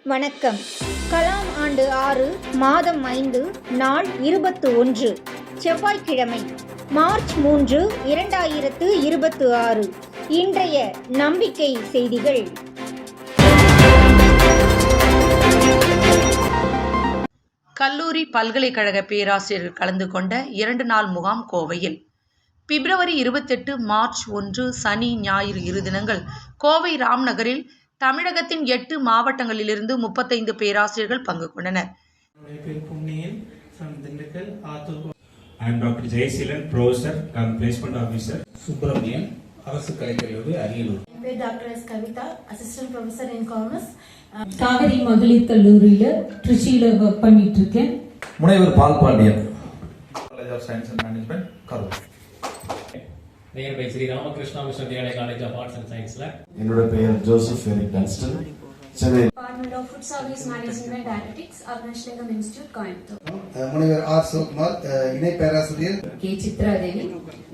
வணக்கம். கலாம் ஆண்டு 6 மாதம் 5 நாள் 21 செவ்வாய்க்கிழமை மார்ச் 3 2026. இன்றைய நம்பிக்கை செய்திகள். கல்லூரி பல்கலைக்கழக பேராசிரியர்கள் கலந்து கொண்ட 2 நாள் முகாம் கோவையில். பிப்ரவரி 28 மார்ச் 1 சனி ஞாயிறு 2 தினங்கள் கோவை ராம்நகரில் தமிழகத்தின் 8 மாவட்டங்களிலிருந்து 35 பேராசிரியர்கள் பங்கு கொண்டனர். I am Dr. Jayasilan, Professor and Placement Officer. Subramanian, அரசு கலைக்கல்லூரி Ariyalur. Doctor S Kavitha, assistant professor in commerce, Kaveri மகளிர் கல்லூரியில திருச்சியில ஒர்க் பண்ணிட்டு இருக்கேன். முனைவர் Paul Pandian, college of science and management, Karur. Nearby Sri Ramakrishna Vishwavidyalaya college of arts and சயின்ஸ்ல. என்னோட பெயர் Joseph Eric Dunstan, Chennai. Department of food service management diabetics, Arunachalam institute, Coimbatore. முனைவர் ஆர் சிவகுமார், இணை பேராசிரியர். கே சித்ராதேவி,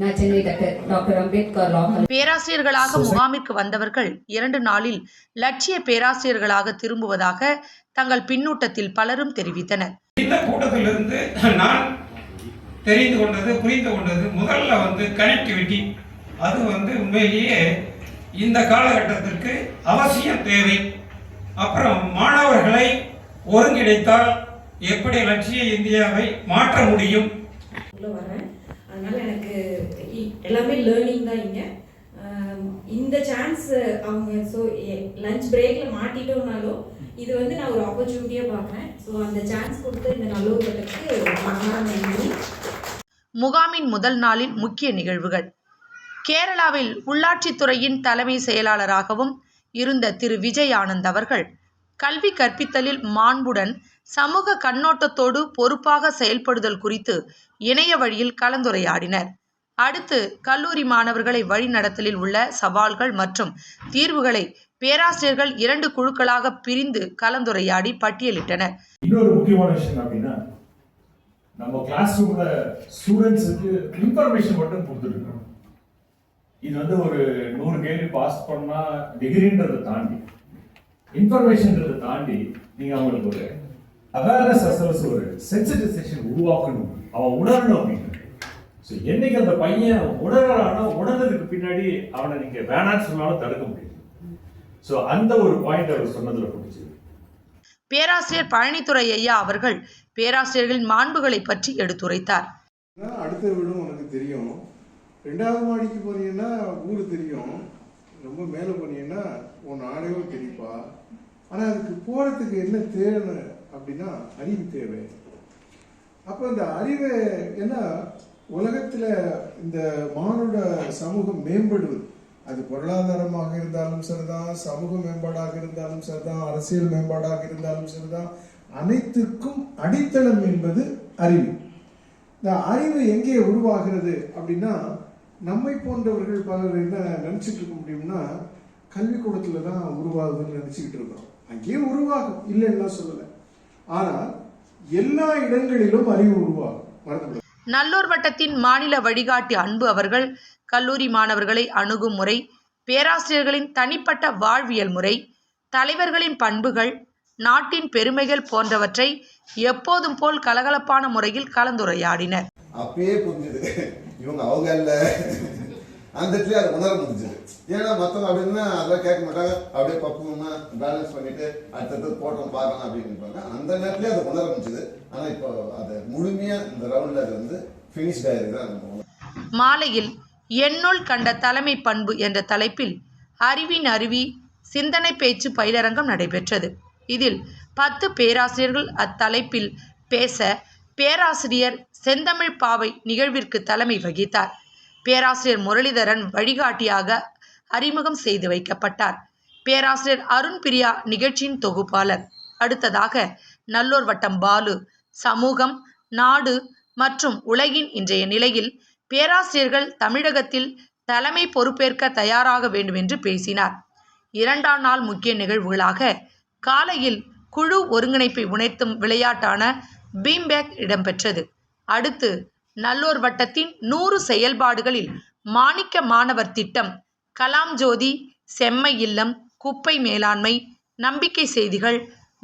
நான் சென்னை டாக்டர் அம்பேத்கர் லா. பேராசிரியர்களாக முகாமிற்கு வந்தவர்கள் 2 நாளில் லட்சிய பேராசிரியர்களாக திரும்புவதாக தங்கள் பின்னூட்டத்தில் பலரும் தெரிவித்தனர். இந்த கூட்டத்திலிருந்து நான் தெரிந்து கொண்டது, புரிந்து கொண்டது, முதல்ல கனெக்டிவிட்டி, அது உண்மையிலேயே இந்த காலகட்டத்திற்கு அவசியம் தேவை. அப்புறம் மாணவர்களை ஒருங்கிணைத்தால் எப்படி லட்சிய இந்தியாவை மாற்ற முடியும். வரேன், அதனால எனக்கு எல்லாமே லேர்னிங் தான். இங்கே இந்த சான்ஸ் அவங்க லஞ்ச் பிரேக்கில் மாட்டிட்டோம்னாலும் இது நான் ஒரு ஆப்பர்ச்சுனிட்டியாக பார்க்குறேன். ஸோ அந்த சான்ஸ் கொடுத்த இந்த நல்லூருக்கு முகாமின் முதல் நாளில் முக்கிய நிகழ்வுகள். கேரளாவில் உள்ளாட்சித்துறையின் தலைமை செயலாளராகவும் இருந்த திரு விஜய் ஆனந்த் அவர்கள் கல்வி கற்பித்தலில் மாண்புடன் சமூக கண்ணோட்டத்தோடு பொறுப்பாக செயல்படுதல் குறித்து இணைய வழியில் கலந்துரையாடினர். அடுத்து கல்லூரி மாணவர்களை வழிநடத்தலில் உள்ள சவால்கள் மற்றும் தீர்வுகளை பேராசிரியர்கள் 2 குழுக்களாக பிரிந்து கலந்துரையாடி பட்டியலிட்டனர். இன்னொரு முக்கியமான விஷயம் அப்படின்னா, நம்ம கிளாஸ் ரூம்ல ஸ்டூடெண்ட்ஸுக்கு இன்ஃபர்மேஷன் மட்டும் கொடுத்துட்டு இருக்கோம். இது ஒரு 100 கேள்வி பாஸ் பண்ணா டிகிரின்றதை தாண்டி, இன்ஃபர்மேஷன்றதை தாண்டி நீங்க அவங்களுக்கு ஒரு அவேர்னஸ் அசல்ஸ், ஒரு சென்சிட்டைசேஷன் உருவாக்கணும், அவன் உணரணும் அப்படின்னு. ஸோ என்னைக்கு அந்த பையன் உணர்றானா, உணர்ந்ததுக்கு பின்னாடி அவனை நீங்க வேணான்னு சொன்னாலும் தடுக்க முடியும். ஸோ அந்த ஒரு பாயிண்ட் அவர் சொன்னதுல பிடிச்சி. பேராசிரியர் பழனித்துறை ஐயா அவர்கள் பேராசிரியர்களின் மாண்புகளை பற்றி எடுத்துரைத்தார். அடுத்த வீடும் உனக்கு தெரியும், 2வது மாடிக்கு போனீங்கன்னா ஊரு தெரியும், ரொம்ப மேலே போனீங்கன்னா உன் நாடகம் தெரியுப்பா. ஆனால் அதுக்கு போகிறதுக்கு என்ன தேவை அப்படின்னா அறிவு தேவை. அப்போ இந்த அறிவை ஏன்னா உலகத்தில் இந்த மானுட சமூகம் மேம்படுவது, அது பொருளாதாரமாக இருந்தாலும் சரிதான், சமூக மேம்பாடாக இருந்தாலும் சரிதான், அரசியல் மேம்பாடாக இருந்தாலும் சரிதான், அனைத்திற்கும் அடித்தளம் என்பது அறிவு. இந்த அறிவு எங்கே உருவாகிறது அப்படின்னா, நம்மை போன்றவர்கள் பலர் என்ன நினைச்சிட்டு இருக்க முடியும்னா, கல்விக்கூடத்துல தான் உருவாகுதுன்னு நினைச்சுக்கிட்டு இருக்கோம். அங்கேயே உருவாகும், இல்லைன்னா சொல்லலை. ஆனால் எல்லா இடங்களிலும் அறிவு உருவாகும், மறந்துவிடும். நல்லூர் வட்டத்தின் மாநில வழிகாட்டி அன்பு அவர்கள் கல்லூரி மாணவர்களை அணுகும் முறை, பேராசிரியர்களின் தனிப்பட்ட வாழ்வியல் முறை, தலைவர்களின் பண்புகள், நாட்டின் பெருமைகள் போன்றவற்றை எப்போதும் போல் கலகலப்பான முறையில் கலந்துரையாடினர். அப்பயே புரிஞ்சுது இவங்க அவங்க அல்ல, அந்த இடத்துல அதை உணர முடிஞ்சது. ஏன்னா மற்றவங்க அப்படின்னா அதெல்லாம் கேட்க மாட்டாங்க, அப்படியே பக்குவமா பேலன்ஸ் பண்ணிட்டு அடுத்தது போட்டோம் பார்க்கலாம் அப்படின்னு இருப்பாங்க. அந்த நேரத்துலேயே அதை உணர முடிஞ்சது. ஆனால் இப்போ அதை முழுமையா இந்த ரவுண்ட்ல அது ஃபினிஷ்ட் ஆயிருக்கு. மாலையில் என்னுள் கண்ட தலைமை பண்பு என்ற தலைப்பில் அறிவின் அருவி சிந்தனை பேச்சு பயிலரங்கம் நடைபெற்றது. இதில் 10 பேராசிரியர்கள் அத்தலைப்பில் பேச பேராசிரியர் செந்தமிழ் பாவை நிகழ்விற்கு தலைமை வகித்தார். பேராசிரியர் முரளிதரன் வழிகாட்டியாக அறிமுகம் செய்து வைக்கப்பட்டார். பேராசிரியர் அருண் பிரியா நிகழ்ச்சியின் தொகுப்பாளர். அடுத்ததாக நல்லூர் வட்டம் பாலு சமூகம், நாடு மற்றும் உலகின் இன்றைய நிலையில் பேராசிரியர்கள் தமிழகத்தில் தலைமை பொறுப்பேற்க தயாராக வேண்டும் என்று பேசினார். 2ஆம் நாள் முக்கிய நிகழ்வுகளாக காலையில் குழு ஒருங்கிணைப்பை உணர்த்தும் விளையாட்டான பீம்பேக் இடம்பெற்றது. அடுத்து நல்லூர் வட்டத்தின் 100 செயல்பாடுகளில் மாணிக்க மாணவர் திட்டம், கலாம் ஜோதி, செம்மை இல்லம், குப்பை மேலாண்மை, நம்பிக்கை செய்திகள்,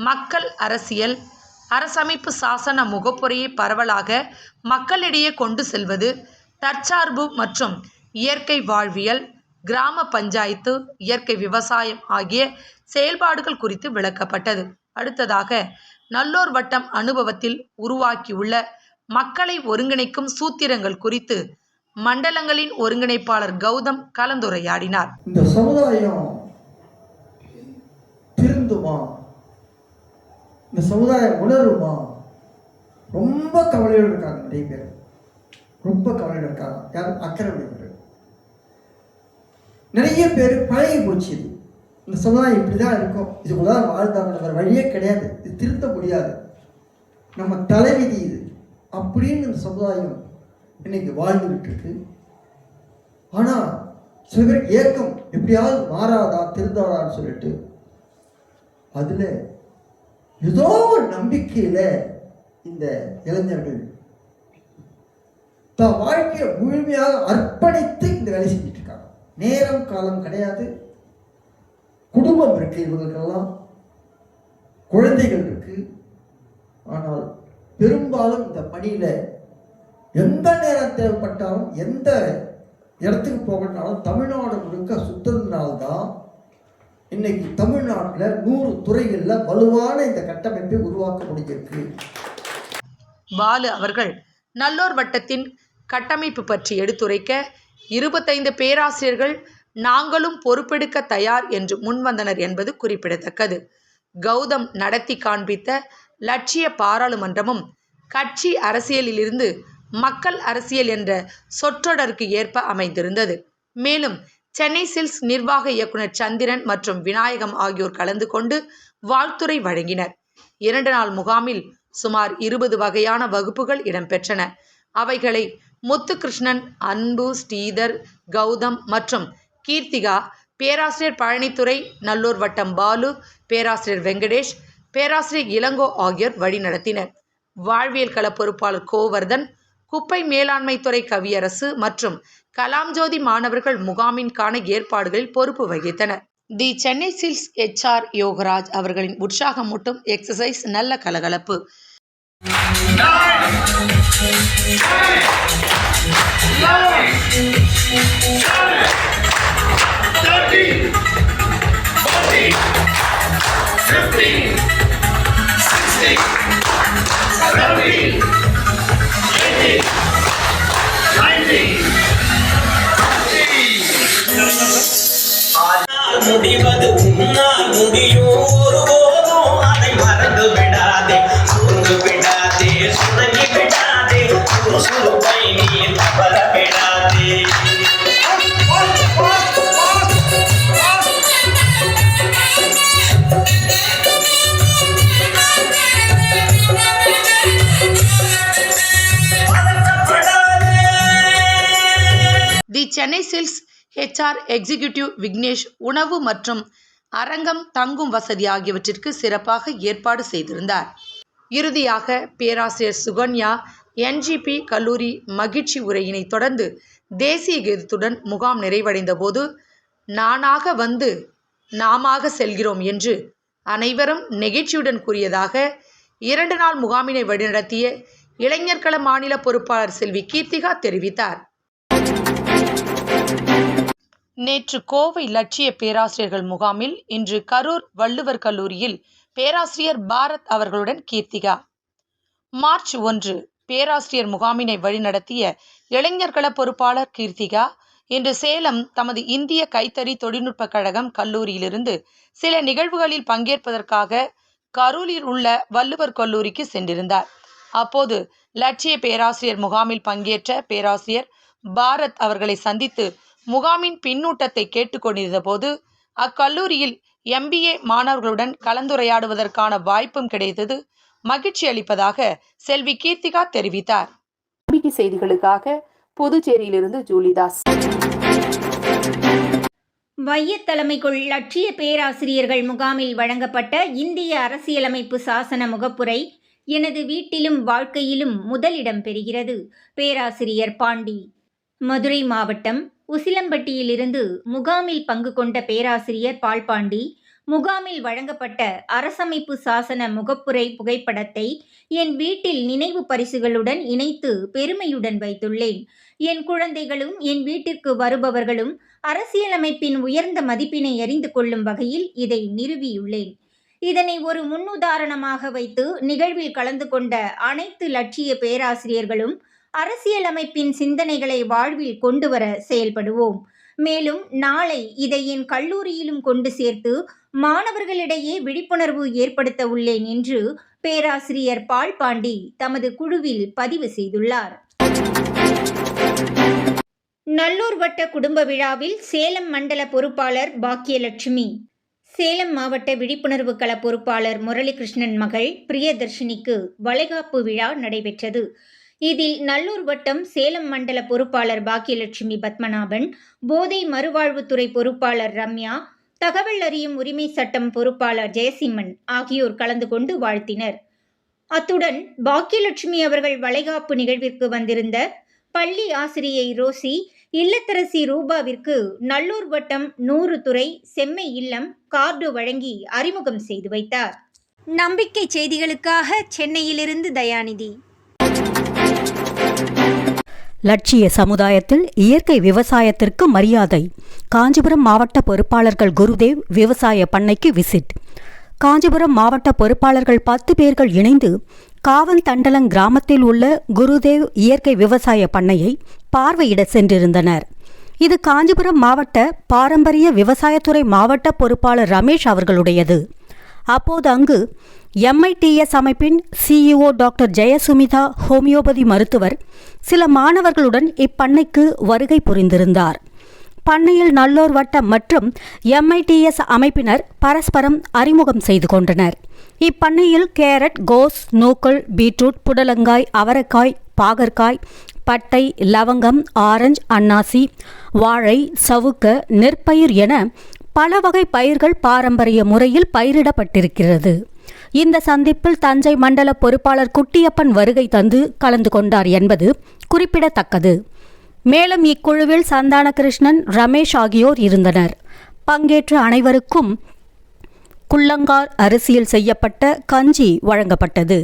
மக்கள் அரசியல், அரசமைப்பு சாசன முகப்புரையை பரவலாக மக்களிடையே கொண்டு செல்வது, தற்சார்பு மற்றும் இயற்கை வாழ்வியல், கிராம பஞ்சாயத்து, இயற்கை விவசாயம் ஆகிய செயல்பாடுகள் குறித்து விளக்கப்பட்டது. அடுத்ததாக நல்லோர் வட்டம் அனுபவத்தில் உருவாக்கியுள்ள மக்களை ஒருங்கிணைக்கும் சூத்திரங்கள் குறித்து மண்டலங்களின் ஒருங்கிணைப்பாளர் கௌதம் கலந்துரையாடினார். இந்த சமுதாயம் திருந்துமா, இந்த சமுதாயம் உணருமா, ரொம்ப கவலையோடு இருக்காங்க. நிறைய பேர் ரொம்ப கவலையோடு இருக்காங்க. யாரும் அக்கறை உடையவர்கள். நிறைய பேர் பழகி போச்சு. இந்த சமுதாயம் இப்படிதான் இருக்கும், இதுக்குள்ளதான் வாழ்ந்தாங்க, வேற வழியே கிடையாது, இது திருத்த முடியாது, நம்ம தலைவிதி இது அப்படின்னு இந்த சமுதாயம் இன்னைக்கு வாழ்ந்துகிட்டு இருக்கு. ஆனா சில பேர் ஏக்கம் எப்படியாவது மாறாதா, திருந்தாதான்னு சொல்லிட்டு அதுல ஏதோ ஒரு நம்பிக்கையில இந்த இளைஞர்கள் தான் வாழ்க்கையை முழுமையாக அர்ப்பணித்து இந்த வேலை செஞ்சுட்டு இருக்காங்க. நேரம் காலம் கிடையாது. குடும்பம் இருக்கு, இவங்களுக்கெல்லாம் குழந்தைகள் இருக்கு. ஆனால் பெரும்பாலும் இந்த பணியில எந்த நேரம் தேவைப்பட்டாலும் எந்த இடத்துக்கு போகணும்னாலும் தமிழ்நாடு முழுக்க சுத்தத்தினால்தான் இன்னைக்கு தமிழ்நாட்டில் 100 துறைகளில் வலுவான இந்த கட்டமைப்பை உருவாக்க முடிஞ்சிருக்கு. பாலு அவர்கள் நல்லோர் வட்டத்தின் கட்டமைப்பு பற்றி எடுத்துரைக்க 25 பேராசிரியர்கள் நாங்களும் பொறுப்பெடுக்க தயார் என்று முன்வந்தனர் என்பது குறிப்பிடத்தக்கது. கௌதம் நடத்தி காண்பித்த லட்சிய பாராளுமன்றமும் கட்சி அரசியலிலிருந்து மக்கள் அரசியல் என்ற சொற்றொடருக்கு ஏற்ப அமைந்திருந்தது. மேலும் சென்னை சில்க்ஸ் நிர்வாக இயக்குனர் சந்திரன் மற்றும் விநாயகம் ஆகியோர் கலந்து கொண்டு வாழ்த்துரை வழங்கினர். 2 நாள் முகாமில் சுமார் 20 வகையான வகுப்புகள் இடம்பெற்றன. அவைகளை முத்துகிருஷ்ணன், அன்பு, ஸ்ரீதர், கௌதம் மற்றும் கீர்த்திகா, பேராசிரியர் பழனித்துறை, நல்லூர் வட்டம் பாலு, பேராசிரியர் வெங்கடேஷ், பேராசிரியர் இளங்கோ ஆகியோர் வழிநடத்தினர். வாழ்வியல் கள பொறுப்பாளர் கோவர்தன், குப்பை மேலாண்மை துறை கவியரசு மற்றும் கலாம் ஜோதி மாணவர்கள் முகாமின்கான ஏற்பாடுகளில் பொறுப்பு வகித்தனர். தி சென்னை சில்க்ஸ் HR யோகராஜ் அவர்களின் உற்சாகமூட்டும் எக்ஸசைஸ் நல்ல கலகலப்பு. முடிவது உன்னால் முடியும், ஒருபோதும் அதை மறந்து விடாதே, சோர்ந்து விடாதே, சுணங்கி விடாதே, சுறுசுறுப்பை நீ தவற விடாதே. The Chennai silks HR executive Vignesh உணவு மற்றும் அரங்கம், தங்கும் வசதி ஆகியவற்றிற்கு சிறப்பாக ஏற்பாடு செய்திருந்தார். இறுதியாக பேராசிரியர் சுகன்யா NGP கல்லூரி மகிழ்ச்சி உரையினை தொடர்ந்து தேசிய கீதத்துடன் முகாம் நிறைவடைந்த போது, நானாக வந்து நாமாக செல்கிறோம் என்று அனைவரும் நெகிழ்ச்சியுடன் கூறியதாக 2 நாள் முகாமினை வழிநடத்திய இளைஞர்கள மாநில பொறுப்பாளர் செல்வி கீர்த்திகா தெரிவித்தார். நேற்று கோவை லட்சிய பேராசிரியர்கள் முகாமில் இன்று கரூர் வள்ளுவர் கல்லூரியில் பேராசிரியர் பாரத் அவர்களுடன் கீர்த்திகா. மார்ச் 1 பேராசிரியர் முகாமினை வழிநடத்திய இளைஞர்கள பொறுப்பாளர் கீர்த்திகா இன்று சேலம் தமது இந்திய கைத்தறி தொழில்நுட்ப கழகம் கல்லூரியிலிருந்து சில நிகழ்வுகளில் பங்கேற்பதற்காக கரூரில் உள்ள வள்ளுவர் கல்லூரிக்கு சென்றிருந்தார். அப்போது லட்சிய பேராசிரியர் முகாமில் பங்கேற்ற பேராசிரியர் பாரத் அவர்களை சந்தித்து முகாமின் பின்னூட்டத்தை கேட்டுக்கொண்டிருந்த போது அக்கல்லூரியில் MBA மாணவர்களுடன் கலந்துரையாடுவதற்கான வாய்ப்பும் கிடைத்தது மகிழ்ச்சி அளிப்பதாக செல்வி கீர்த்திகா தெரிவித்தார். செய்திகளுக்காக புதுச்சேரியிலிருந்து ஜூலிதாஸ். வையத் தலைமைக்குள் லட்சிய பேராசிரியர்கள் முகாமில் வழங்கப்பட்ட இந்திய அரசியலமைப்பு சாசன முகப்புரை எனது வீட்டிலும் வாழ்க்கையிலும் முதலிடம் பெறுகிறது. பேராசிரியர் பாண்டி. மதுரை மாவட்டம் உசிலம்பட்டியிலிருந்து முகாமில் பங்கு கொண்ட பேராசிரியர் பால்பாண்டி முகாமில் வழங்கப்பட்ட அரசமைப்பு சாசன முகப்புரை புகைப்படத்தை என் வீட்டில் நினைவு பரிசுகளுடன் இணைத்து பெருமையுடன் வைத்துள்ளேன். என் குழந்தைகளும் என் வீட்டிற்கு வருபவர்களும் அரசியலமைப்பின் உயர்ந்த மதிப்பினை அறிந்து கொள்ளும் வகையில் இதை நிறுவியுள்ளேன். இதனை ஒரு முன்னுதாரணமாக வைத்து நிகழ்வில் கலந்து கொண்ட அனைத்து லட்சிய பேராசிரியர்களும் அரசியலமைப்பின் சிந்தனைகளை வாழ்வில் கொண்டு வர செயல்படுவோம். மேலும் நாளை இதை என் கல்லூரியிலும் கொண்டு சேர்த்து மாணவர்களிடையே விழிப்புணர்வு ஏற்படுத்த உள்ளேன் என்று பேராசிரியர் பால் பாண்டி தமது குழுவில் பதிவு செய்துள்ளார். நல்லூர் வட்ட குடும்ப விழாவில் சேலம் மண்டல பொறுப்பாளர் பாக்கியலட்சுமி. சேலம் மாவட்ட விழிப்புணர்வு கள பொறுப்பாளர் முரளிகிருஷ்ணன் மகள் பிரியதர்ஷினிக்கு வளைகாப்பு விழா நடைபெற்றது. இதில் நல்லூர் வட்டம் சேலம் மண்டல பொறுப்பாளர் பாக்கியலட்சுமி பத்மநாபன், போதை மறுவாழ்வுத்துறை பொறுப்பாளர் ரம்யா, தகவல் அறியும் உரிமை சட்டம் பொறுப்பாளர் ஜெயசிம்மன் ஆகியோர் கலந்து கொண்டு வாழ்த்தினர். அத்துடன் பாக்கியலட்சுமி அவர்கள் வளைகாப்பு நிகழ்விற்கு வந்திருந்த பள்ளி ஆசிரியை ரோசி, இல்லத்தரசி ரூபாவிற்கு நல்லூர் வட்டம் 100 துறை செம்மை இல்லம் கார்டு வழங்கி அறிமுகம் செய்து வைத்தார். நம்பிக்கை செய்திகளுக்காக சென்னையிலிருந்து தயாநிதி. லட்சிய சமுதாயத்தில் இயற்கை விவசாயத்திற்கு மரியாதை. காஞ்சிபுரம் மாவட்ட பொறுப்பாளர்கள் குருதேவ் விவசாய பண்ணைக்கு விசிட். காஞ்சிபுரம் மாவட்ட பொறுப்பாளர்கள் 10 பேர்கள் இணைந்து காவந்தண்டலம் கிராமத்தில் உள்ள குருதேவ் இயற்கை விவசாய பண்ணையை பார்வையிட சென்றிருந்தனர். இது காஞ்சிபுரம் மாவட்ட பாரம்பரிய விவசாயத்துறை மாவட்ட பொறுப்பாளர் ரமேஷ் அவர்களுடையது. அப்போது அங்கு MITS அமைப்பின் CEO டாக்டர் ஜெயசுமிதா ஹோமியோபதி மருத்துவர் சில மாணவர்களுடன் இப்பண்ணைக்கு வருகை புரிந்திருந்தார். பண்ணையில் நல்லூர் வட்டம் மற்றும் MITS அமைப்பினர் பரஸ்பரம் அறிமுகம் செய்து கொண்டனர். இப்பண்ணையில் கேரட், கோஸ், நூக்கல், பீட்ரூட், புடலங்காய், அவரைக்காய், பாகற்காய், பட்டை, லவங்கம், ஆரஞ்சு, அன்னாசி, வாழை, சவுக்க, நெற்பயிர் என பல வகை பயிர்கள் பாரம்பரிய முறையில் பயிரிடப்பட்டிருக்கிறது. இந்த சந்திப்பில் தஞ்சை மண்டல பொறுப்பாளர் குட்டியப்பன் வருகை தந்து கலந்து கொண்டார் என்பது குறிப்பிடத்தக்கது. மேலும் இக்குழுவில் சந்தானகிருஷ்ணன், ரமேஷ் ஆகியோர் இருந்தனர். பங்கேற்ற அனைவருக்கும் குள்ளங்கார் அரிசியில் செய்யப்பட்ட கஞ்சி வழங்கப்பட்டது.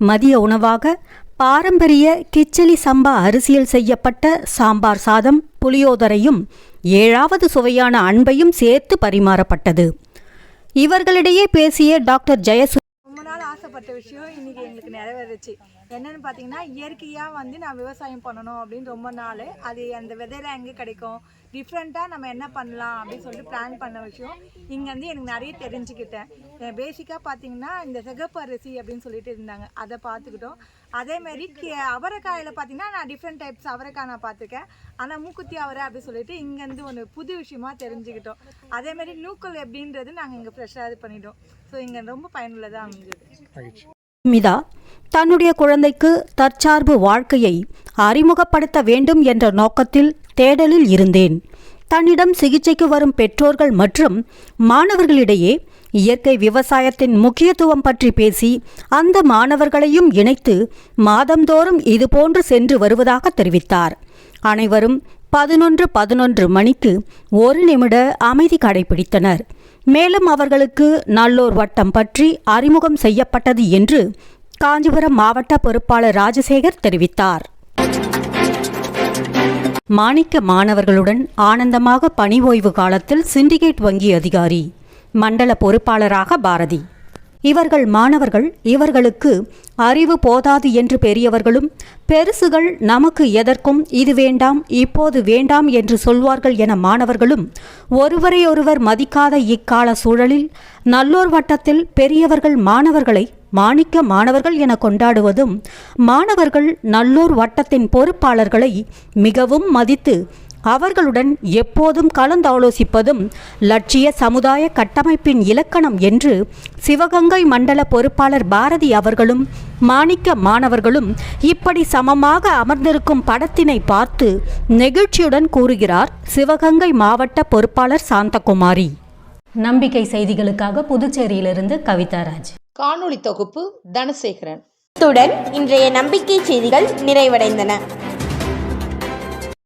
மதிய உணவாக பாரம்பரிய கிச்சலி சம்பா அரிசியில் செய்யப்பட்ட சாம்பார் சாதம், புளியோதரையும் 7வது சுவையான அன்பையும் சேர்த்து பரிமாறப்பட்டது. இவர்களிடையே பேசிய டாக்டர் ஜெயசு ரொம்ப நாள் ஆசைப்பட்ட விஷயம் இன்னைக்கு எங்களுக்கு நிறைவேறுச்சு. என்னன்னு பார்த்தீங்கன்னா, இயற்கையாக நான் விவசாயம் பண்ணணும் அப்படின்னு ரொம்ப நாள். அது அந்த விதையில எங்கே கிடைக்கும், டிஃப்ரெண்ட்டாக நம்ம என்ன பண்ணலாம் அப்படின்னு சொல்லிட்டு பிளான் பண்ண விஷயம் இங்கே எனக்கு நிறைய தெரிஞ்சுக்கிட்டேன். பேசிக்காக பார்த்தீங்கன்னா இந்த சிகப்பு அரிசி அப்படின்னு சொல்லிட்டு இருந்தாங்க, அதை பார்த்துக்கிட்டோம். அதேமாரி அவரைக்காயில் பார்த்தீங்கன்னா நான் டிஃப்ரெண்ட் டைப்ஸ் அவரைக்காய் நான் பார்த்துருக்கேன். ஆனால் மூக்குத்தி அவரை அப்படின்னு சொல்லிட்டு இங்கேருந்து ஒன்று புது விஷயமா தெரிஞ்சுக்கிட்டோம். அதேமாரி நூக்கல் எப்படின்றது நாங்கள் இங்கே ஃப்ரெஷ்ஷாக இது பண்ணிட்டோம். ஸோ இங்கே ரொம்ப பயனுள்ளதாக அமைஞ்சது. மிதா தன்னுடைய குழந்தைக்கு தற்சார்பு வாழ்க்கையை அறிமுகப்படுத்த வேண்டும் என்ற நோக்கத்தில் தேடலில் இருந்தேன். தன்னிடம் சிகிச்சைக்கு வரும் பெற்றோர்கள் மற்றும் மாணவர்களிடையே இயற்கை விவசாயத்தின் முக்கியத்துவம் பற்றி பேசி அந்த மாணவர்களையும் இணைத்து மாதந்தோறும் இதுபோன்று சென்று வருவதாக தெரிவித்தார். அனைவரும் 11:11 மணிக்கு 1 நிமிட அமைதி கடைபிடித்தனர். மேலும் அவர்களுக்கு நல்லூர் வட்டம் பற்றி அறிமுகம் செய்யப்பட்டது என்று காஞ்சிபுரம் மாவட்ட பொறுப்பாளர் ராஜசேகர் தெரிவித்தார். மாணிக்க மாணவர்களுடன் ஆனந்தமாக பணி ஓய்வு காலத்தில் சிண்டிகேட் வங்கி அதிகாரி, மண்டல பொறுப்பாளராக பாரதி. இவர்கள் மாணவர்கள். இவர்களுக்கு அறிவு போதாது என்று பெரியவர்களும் பெருசுகள் நமக்கு எதற்கும் இது வேண்டாம் இப்போது வேண்டாம் என்று சொல்வார்கள் என மாணவர்களும் ஒருவரையொருவர் மதிக்காத இக்கால சூழலில் நல்லூர் வட்டத்தில் பெரியவர்கள் மாணவர்களை மாணிக்க மாணவர்கள் என கொண்டாடுவதும் மாணவர்கள் நல்லூர் வட்டத்தின் பொறுப்பாளர்களை மிகவும் மதித்து அவர்களுடன் எப்போதும் கலந்தாலோசிப்பதும் லட்சிய சமுதாய கட்டமைப்பின் இலக்கணம் என்று சிவகங்கை மண்டல பொறுப்பாளர் பாரதி அவர்களும் மாணிக்க மாணவர்களும் இப்படி சமமாக அமர்ந்திருக்கும் படத்தினை பார்த்து நெகிழ்ச்சியுடன் கூறுகிறார் சிவகங்கை மாவட்ட பொறுப்பாளர் சாந்தகுமாரி. நம்பிக்கை செய்திகளுக்காக புதுச்சேரியிலிருந்து கவிதாராஜ். காணொளி தொகுப்பு தனசேகரன். இத்துடன் இன்றைய நம்பிக்கை செய்திகள் நிறைவடைந்தன.